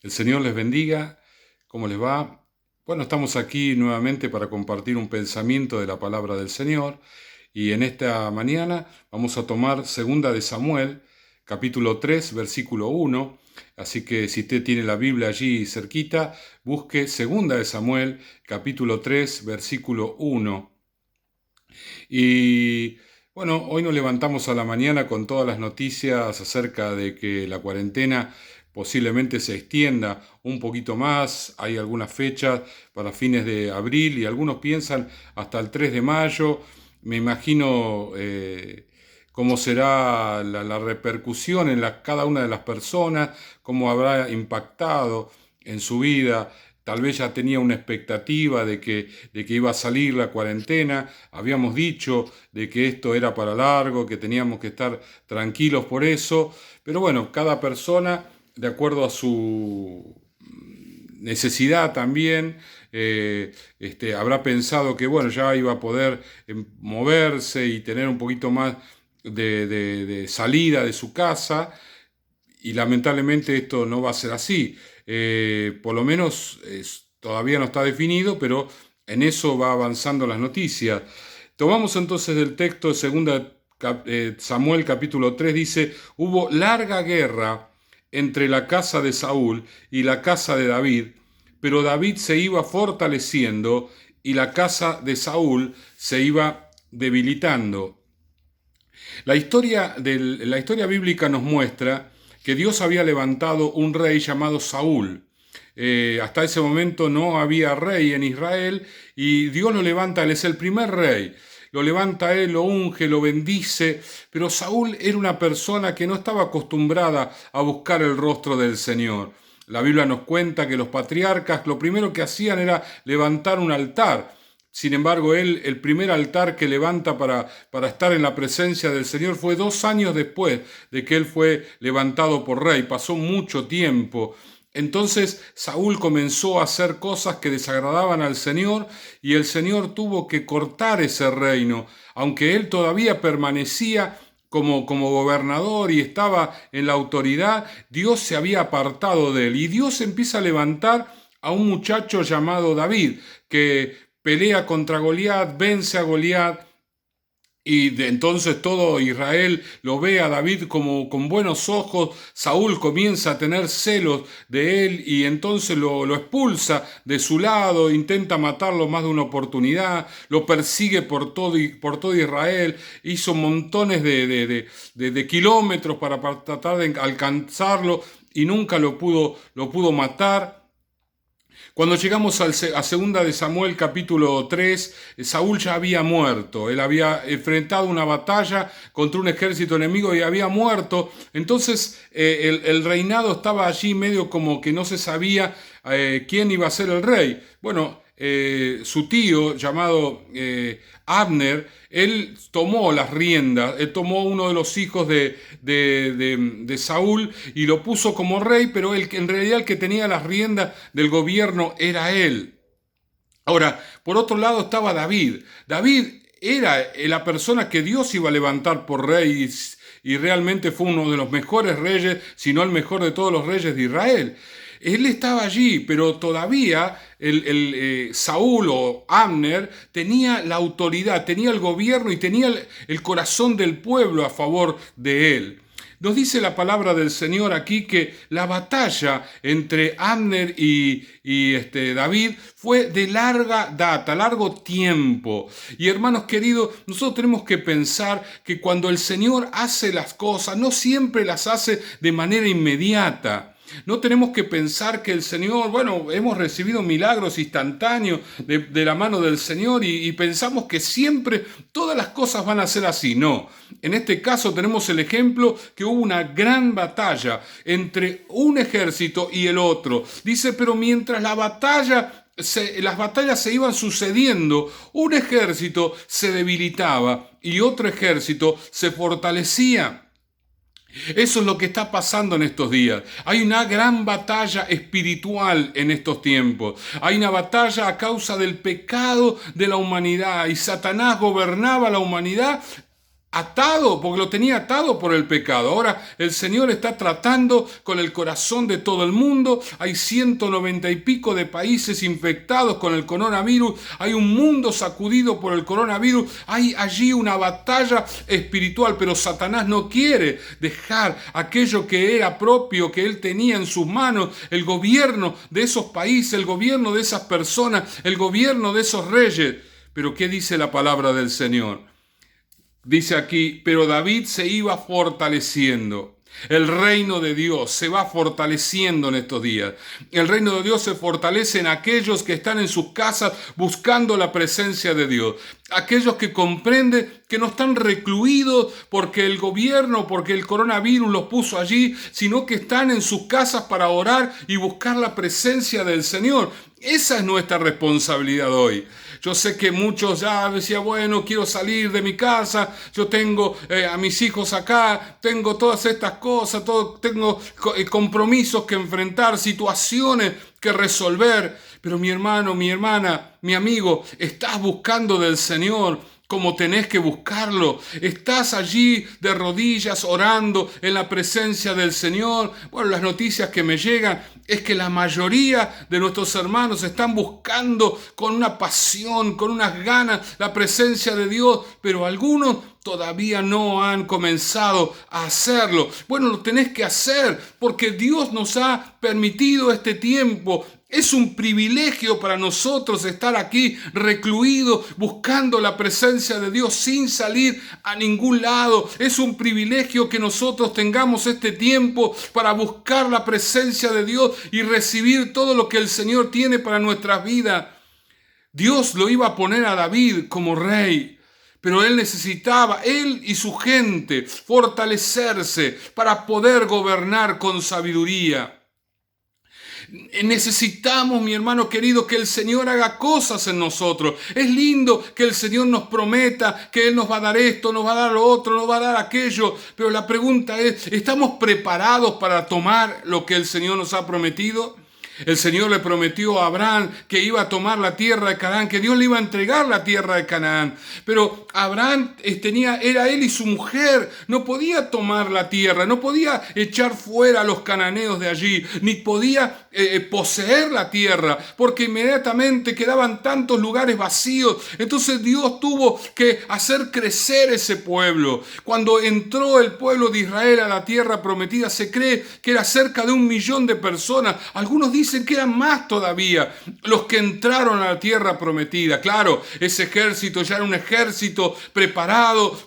El Señor les bendiga. ¿Cómo les va? Bueno, estamos aquí nuevamente para compartir un pensamiento de la palabra del Señor y en esta mañana vamos a tomar Segunda de Samuel, capítulo 3, versículo 1. Así que si usted tiene la Biblia allí cerquita, busque Segunda de Samuel, capítulo 3, versículo 1. Y bueno, hoy nos levantamos a la mañana con todas las noticias acerca de que la cuarentena posiblemente se extienda un poquito más. Hay algunas fechas para fines de abril y algunos piensan hasta el 3 de mayo. Me imagino cómo será la repercusión en cada una de las personas, cómo habrá impactado en su vida. Tal vez ya tenía una expectativa de que iba a salir la cuarentena. Habíamos dicho de que esto era para largo, que teníamos que estar tranquilos por eso. Pero bueno, cada persona, de acuerdo a su necesidad también, habrá pensado que bueno, ya iba a poder moverse y tener un poquito más de salida de su casa y lamentablemente esto no va a ser así. Por lo menos todavía no está definido, pero en eso va avanzando las noticias. Tomamos entonces del texto de 2 Samuel capítulo 3, dice, hubo larga guerra entre la casa de Saúl y la casa de David, pero David se iba fortaleciendo y la casa de Saúl se iba debilitando. La historia bíblica nos muestra que Dios había levantado un rey llamado Saúl. Hasta ese momento no había rey en Israel y Dios lo levanta, él es el primer rey. Lo levanta él, lo unge, lo bendice, pero Saúl era una persona que no estaba acostumbrada a buscar el rostro del Señor. La Biblia nos cuenta que los patriarcas lo primero que hacían era levantar un altar. Sin embargo, él, el primer altar que levanta para estar en la presencia del Señor fue 2 años después de que él fue levantado por rey. Pasó mucho tiempo. Entonces Saúl comenzó a hacer cosas que desagradaban al Señor y el Señor tuvo que cortar ese reino. Aunque él todavía permanecía como gobernador y estaba en la autoridad, Dios se había apartado de él. Y Dios empieza a levantar a un muchacho llamado David, que pelea contra Goliat, vence a Goliat, y entonces todo Israel lo ve a David como con buenos ojos. Saúl comienza a tener celos de él y entonces lo expulsa de su lado, intenta matarlo más de una oportunidad, lo persigue por todo Israel, hizo montones de kilómetros para tratar de alcanzarlo y nunca lo pudo matar. Cuando llegamos a segunda de Samuel capítulo 3, Saúl ya había muerto. Él había enfrentado una batalla contra un ejército enemigo y había muerto. Entonces el reinado estaba allí medio como que no se sabía quién iba a ser el rey. Bueno, su tío llamado Abner, él tomó las riendas, él tomó uno de los hijos de Saúl y lo puso como rey, pero en realidad el que tenía las riendas del gobierno era él. Ahora, por otro lado estaba David. David era la persona que Dios iba a levantar por rey y realmente fue uno de los mejores reyes, si no el mejor de todos los reyes de Israel. Él estaba allí, pero todavía Saúl o Abner tenía la autoridad, tenía el gobierno y tenía el corazón del pueblo a favor de él. Nos dice la palabra del Señor aquí que la batalla entre Abner y David fue de larga data, largo tiempo. Y hermanos queridos, nosotros tenemos que pensar que cuando el Señor hace las cosas, no siempre las hace de manera inmediata. No tenemos que pensar que el Señor, bueno, hemos recibido milagros instantáneos de la mano del Señor y pensamos que siempre todas las cosas van a ser así. No, en este caso tenemos el ejemplo que hubo una gran batalla entre un ejército y el otro. Dice, pero mientras las batallas se iban sucediendo, un ejército se debilitaba y otro ejército se fortalecía. Eso es lo que está pasando en estos días. Hay una gran batalla espiritual en estos tiempos. Hay una batalla a causa del pecado de la humanidad y Satanás gobernaba la humanidad atado, porque lo tenía atado por el pecado. Ahora el Señor está tratando con el corazón de todo el mundo. Hay 190 y pico de países infectados con el coronavirus. Hay un mundo sacudido por el coronavirus. Hay allí una batalla espiritual, pero Satanás no quiere dejar aquello que era propio, que él tenía en sus manos, el gobierno de esos países, el gobierno de esas personas, el gobierno de esos reyes. Pero ¿qué dice la palabra del Señor? Dice aquí, pero David se iba fortaleciendo. El reino de Dios se va fortaleciendo en estos días. El reino de Dios se fortalece en aquellos que están en sus casas buscando la presencia de Dios. Aquellos que comprenden que no están recluidos porque el gobierno, porque el coronavirus los puso allí, sino que están en sus casas para orar y buscar la presencia del Señor. Esa es nuestra responsabilidad hoy. Yo sé que muchos ya decían, bueno, quiero salir de mi casa, yo tengo a mis hijos acá, tengo todas estas cosas, tengo compromisos que enfrentar, situaciones que resolver. Pero mi hermano, mi hermana, mi amigo, estás buscando del Señor como tenés que buscarlo. Estás allí de rodillas orando en la presencia del Señor. Bueno, las noticias que me llegan es que la mayoría de nuestros hermanos están buscando con una pasión, con unas ganas, la presencia de Dios, pero algunos todavía no han comenzado a hacerlo. Bueno, lo tenés que hacer porque Dios nos ha permitido este tiempo. Es un privilegio para nosotros estar aquí recluidos, buscando la presencia de Dios sin salir a ningún lado. Es un privilegio que nosotros tengamos este tiempo para buscar la presencia de Dios y recibir todo lo que el Señor tiene para nuestras vidas. Dios lo iba a poner a David como rey, pero él necesitaba, él y su gente, fortalecerse para poder gobernar con sabiduría. Necesitamos, mi hermano querido, que el Señor haga cosas en nosotros. Es lindo que el Señor nos prometa que Él nos va a dar esto, nos va a dar lo otro, nos va a dar aquello. Pero la pregunta es, ¿estamos preparados para tomar lo que el Señor nos ha prometido? El Señor le prometió a Abraham que iba a tomar la tierra de Canaán, que Dios le iba a entregar la tierra de Canaán. Pero Abraham era él y su mujer, no podía tomar la tierra, no podía echar fuera a los cananeos de allí, ni podía poseer la tierra, porque inmediatamente quedaban tantos lugares vacíos. Entonces Dios tuvo que hacer crecer ese pueblo. Cuando entró el pueblo de Israel a la tierra prometida, se cree que era cerca de 1 millón de personas. Algunos dicen que eran más todavía los que entraron a la tierra prometida. Claro, ese ejército ya era un ejército preparado,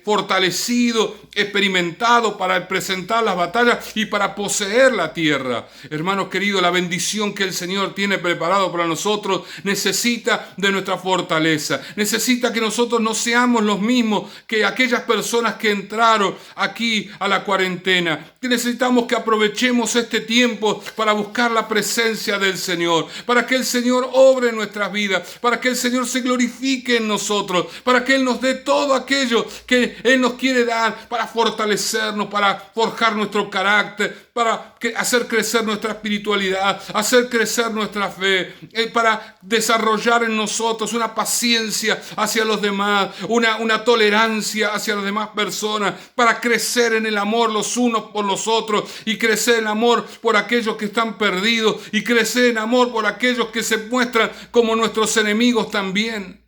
fortalecido, experimentado para presentar las batallas y para poseer la tierra. Hermanos queridos, la bendición que el Señor tiene preparado para nosotros necesita de nuestra fortaleza. Necesita que nosotros no seamos los mismos que aquellas personas que entraron aquí a la cuarentena. Que necesitamos que aprovechemos este tiempo para buscar la presencia del Señor, para que el Señor obre en nuestras vidas, para que el Señor se glorifique en nosotros, para que Él nos dé todo aquello que Él nos quiere dar, para fortalecernos, para forjar nuestro carácter, para hacer crecer nuestra espiritualidad, hacer crecer nuestra fe, para desarrollar en nosotros una paciencia hacia los demás, una tolerancia hacia las demás personas, para crecer en el amor los unos por los otros y crecer en amor por aquellos que están perdidos y crecer en amor por aquellos que se muestran como nuestros enemigos también.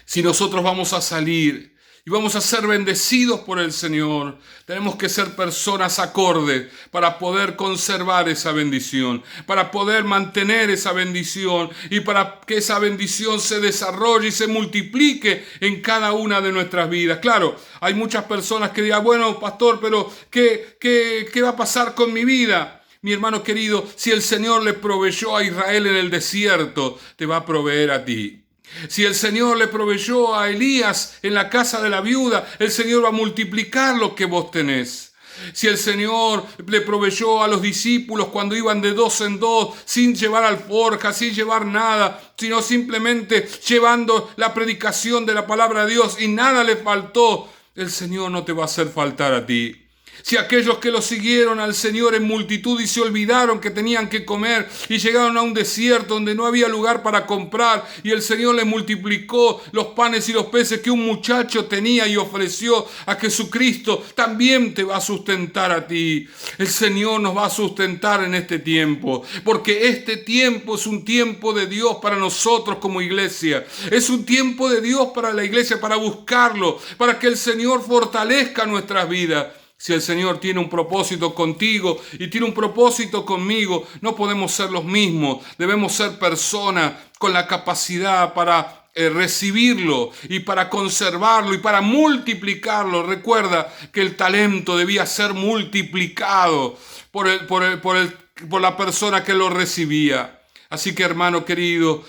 Si nosotros vamos a salir y vamos a ser bendecidos por el Señor, tenemos que ser personas acordes para poder conservar esa bendición, para poder mantener esa bendición y para que esa bendición se desarrolle y se multiplique en cada una de nuestras vidas. Claro, hay muchas personas que dirán, bueno, pastor, pero ¿qué va a pasar con mi vida? Mi hermano querido, si el Señor le proveyó a Israel en el desierto, te va a proveer a ti. Si el Señor le proveyó a Elías en la casa de la viuda, el Señor va a multiplicar lo que vos tenés. Si el Señor le proveyó a los discípulos cuando iban de 2 en 2, sin llevar alforja, sin llevar nada, sino simplemente llevando la predicación de la palabra de Dios y nada le faltó, el Señor no te va a hacer faltar a ti. Si aquellos que lo siguieron al Señor en multitud y se olvidaron que tenían que comer y llegaron a un desierto donde no había lugar para comprar y el Señor les multiplicó los panes y los peces que un muchacho tenía y ofreció a Jesucristo, también te va a sustentar a ti. El Señor nos va a sustentar en este tiempo, porque este tiempo es un tiempo de Dios para nosotros como iglesia. Es un tiempo de Dios para la iglesia, para buscarlo, para que el Señor fortalezca nuestras vidas. Si el Señor tiene un propósito contigo y tiene un propósito conmigo, no podemos ser los mismos. Debemos ser personas con la capacidad para recibirlo y para conservarlo y para multiplicarlo. Recuerda que el talento debía ser multiplicado por la persona que lo recibía. Así que, hermano querido,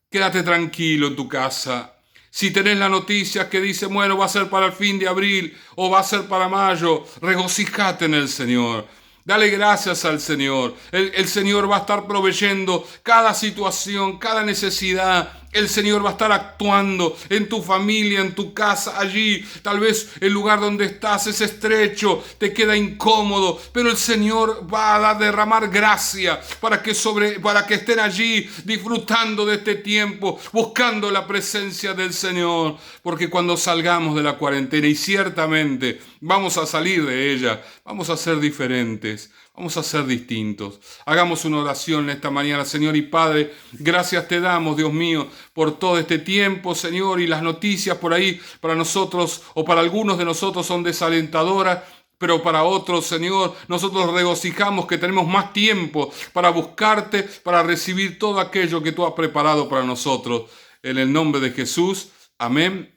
quédate tranquilo en tu casa. Si tenés la noticia que dice, bueno, va a ser para el fin de abril o va a ser para mayo, regocijate en el Señor. Dale gracias al Señor. El Señor va a estar proveyendo cada situación, cada necesidad. El Señor va a estar actuando en tu familia, en tu casa, allí. Tal vez el lugar donde estás es estrecho, te queda incómodo, pero el Señor va a derramar gracia para que estén allí disfrutando de este tiempo, buscando la presencia del Señor. Porque cuando salgamos de la cuarentena, y ciertamente vamos a salir de ella, vamos a ser diferentes. Vamos a ser distintos. Hagamos una oración esta mañana, Señor y Padre. Gracias te damos, Dios mío, por todo este tiempo, Señor, y las noticias por ahí para nosotros o para algunos de nosotros son desalentadoras, pero para otros, Señor, nosotros regocijamos que tenemos más tiempo para buscarte, para recibir todo aquello que tú has preparado para nosotros. En el nombre de Jesús, amén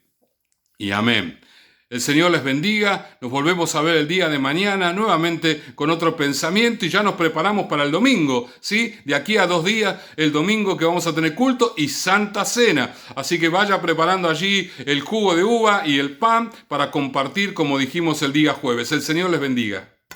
y amén. El Señor les bendiga, nos volvemos a ver el día de mañana nuevamente con otro pensamiento y ya nos preparamos para el domingo, ¿sí? De aquí a 2 días, el domingo que vamos a tener culto y Santa Cena. Así que vaya preparando allí el jugo de uva y el pan para compartir como dijimos el día jueves. El Señor les bendiga.